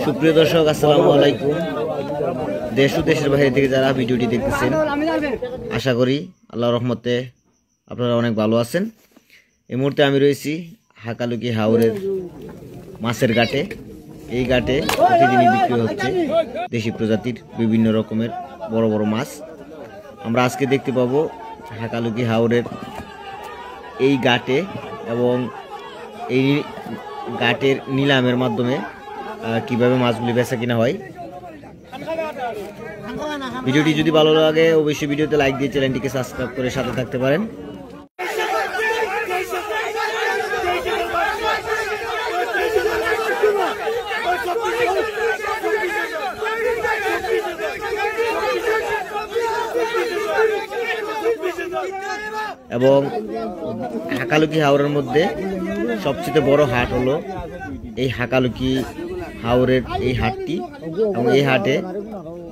সুপ্রিয় দর্শক, আসসালামু আলাইকুম। দেশ ও দেশের বাইরে থেকে যারা ভিডিওটি দেখতেছেন, আশা করি আল্লাহর রহমতে আপনারা অনেক ভালো আছেন। এই মুহূর্তে আমি রয়েছি হাকালুকি হাওরের মাছের ঘাটে। এই ঘাটে প্রতিদিনই বিক্রি হচ্ছে দেশি প্রজাতির বিভিন্ন রকমের বড় বড় মাছ। আমরা আজকে দেখতে পাবো হাকালুকি হাওরের এই ঘাটে এবং এই ঘাটের নিলামের মাধ্যমে কিভাবে মাছগুলি বেচা কিনা হয়। ভিডিওটি যদি ভালো লাগে অবশ্যই ভিডিওতে লাইক দিয়ে চ্যানেলটিকে সাবস্ক্রাইব করে সাথে থাকতে পারেন। এবং হাকালুকি হাওরের মধ্যে সবচেয়ে বড় হাট হলো এই হাকালুকি হাওরের এই হাটটি। এবং এই হাটে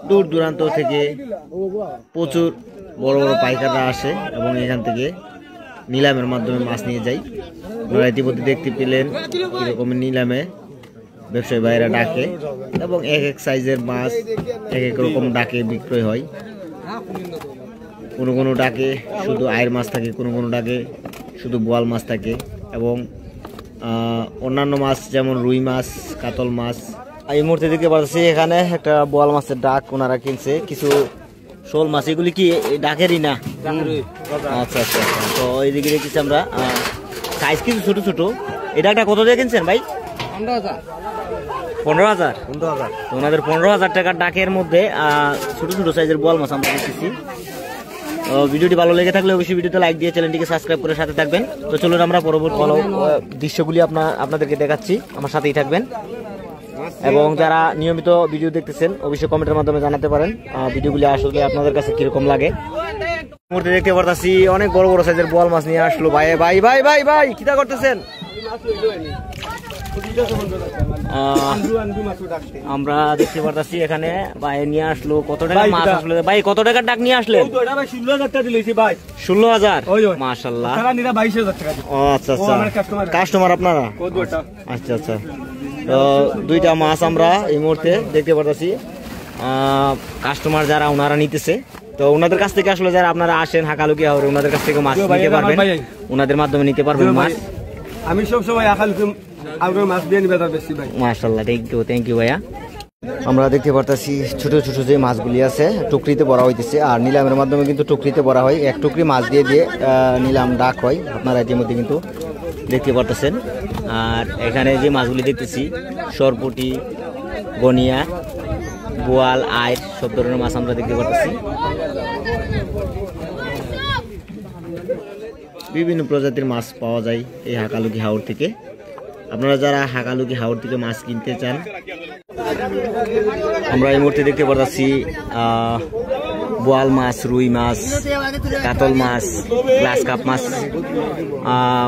দূর দূরান্ত থেকে প্রচুর বড় বড় পাইকাররা আসে এবং এখান থেকে নিলামের মাধ্যমে মাছ নিয়ে যায়। আপনারা ইতিমধ্যে দেখতে পেলেন কীরকম নিলামে ব্যবসায়ী ভাইয়েরা ডাকে এবং এক এক সাইজের মাছ এক এক রকম ডাকে বিক্রয় হয়। কোনো কোনো ডাকে শুধু আয়ের মাছ থাকে, কোনো কোনো ডাকে শুধু বোয়াল মাছ থাকে এবং অন্যান্য মাছ যেমন রুই মাছ, কাতল মাছ। এই মুহূর্তে দেখতে পাচ্ছি এখানে একটা বোয়াল মাছের ডাক ওনারা কিনছে, কিছু শোল মাছ। এগুলি কি ডাকেরই না? আচ্ছা আচ্ছা। তো এইদিকে দেখতেছি আমরা সাইজ কিছু ছোট ছোট। এটা একটা কত দিয়ে কিনছেন ভাই? 15,000। ওনাদের 15,000 টাকার ডাকের মধ্যে ছোট ছোট সাইজের বোয়াল মাছ আমরা দেখতেছি। ভিডিওটি ভালো লেগে থাকলে অবশ্যই ভিডিওতে লাইক দিয়ে চ্যানেলটিকে সাবস্ক্রাইব করে সাথে থাকবেন। তো চলুন আমরা পরবর্তী দৃশ্যগুলি আপনাদেরকে দেখাচ্ছি, আমার সাথেই থাকবেন। এবং যারা নিয়মিত ভিডিও দেখতেছেন অবশ্যই কমেন্টের মাধ্যমে জানাতে পারেন ভিডিওগুলি আসলে আপনাদের কাছে কিরকম লাগে। মুহূর্তে দেখতে পারতাছি অনেক বড় বড় সাইজের বোয়াল মাছ নিয়ে আসলো ভাই। ভাই ভাই ভাই ভাই কিটা করতেছেন? আমরা দেখতে পারতাছি এখানে ভাই নিয়ে আসলো কত টাকা মাছ আসলো। ভাই কত টাকার ডাক নিয়ে আসলেন? 16,000। মাশাআল্লাহ। আচ্ছা আচ্ছা, কাস্টমার আপনারা? আচ্ছা আচ্ছা। তো দুইটা মাছ আমরা এই মুহূর্তে দেখতে পারতাছি কাস্টমার যারা ওনারা নিতেছে। তো ওনাদের কাছ থেকে আসলে যারা আপনারা আসেন হাকালুকি হাওরে, ওনাদের কাছ থেকে মাছ নিতে পারবেন, ওনাদের মাধ্যমে নিতে পারবেন মাছ। আমি সব সময় হাকালুকি হাওরের মাছ দিয়ে নিবে তার বেশি ভাই। মাশাআল্লাহ, থ্যাংক ইউ ভাইয়া। আমরা দেখতে পারতাছি ছোট ছোট যে মাছগুলি আছে টুকরিতে ভরা হইতেছে, আর নিলামের মাধ্যমে কিন্তু টুকরিতে ভরা হয়। এক টুকরি মাছ দিয়ে দিয়ে নিলাম ডাক হয়, আপনারা ইতিমধ্যে কিন্তু দেখতে পারতেছেন। আর এখানে যে মাছগুলি দেখতেছি সরপুটি, গনিয়া, বোয়াল, আইর সব ধরনের মাছ আমরা দেখতে পারতেছি। বিভিন্ন প্রজাতির মাছ পাওয়া যায় এই হাকালুকি হাওর থেকে। আপনারা যারা হাকালুকি হাওর থেকে মাছ কিনতে চান, আমরা এই মুহূর্তে দেখতে পাচ্ছি বোয়াল মাছ, রুই মাছ, কাতল মাছ, গ্লাস কাপ মাছ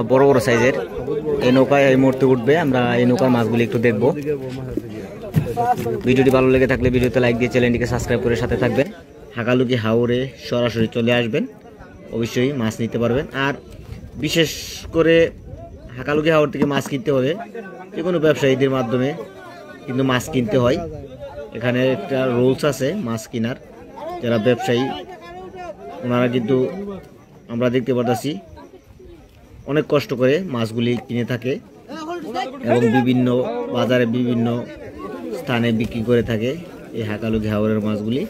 বড় বড় সাইজের। এই নৌকায় এই মুহূর্তে উঠবে, আমরা এই নৌকার মাছগুলি একটু দেখব। ভিডিওটি ভালো লেগে থাকলে ভিডিওতে লাইক দিয়ে চ্যানেলটিকে সাবস্ক্রাইব করে সাথে থাকবেন। হাকালুকি হাওরে সরাসরি চলে আসবেন, অবশ্যই মাছ নিতে পারবেন। আর বিশেষ করে হাকালুকি হাওর থেকে মাছ কিনতে হলে যে কোনো ব্যবসায়ীদের মাধ্যমে কিন্তু মাছ কিনতে হয়। এখানে একটা রুলস আছে মাছ কেনার। যারা ব্যবসায়ী ওনারা কিন্তু আমরা দেখতে পাচ্ছি অনেক কষ্ট করে মাছগুলি কিনে থাকে এবং বিভিন্ন বাজারে বিভিন্ন স্থানে বিক্রি করে থাকে এই হাকালুকি হাওরের মাছগুলি।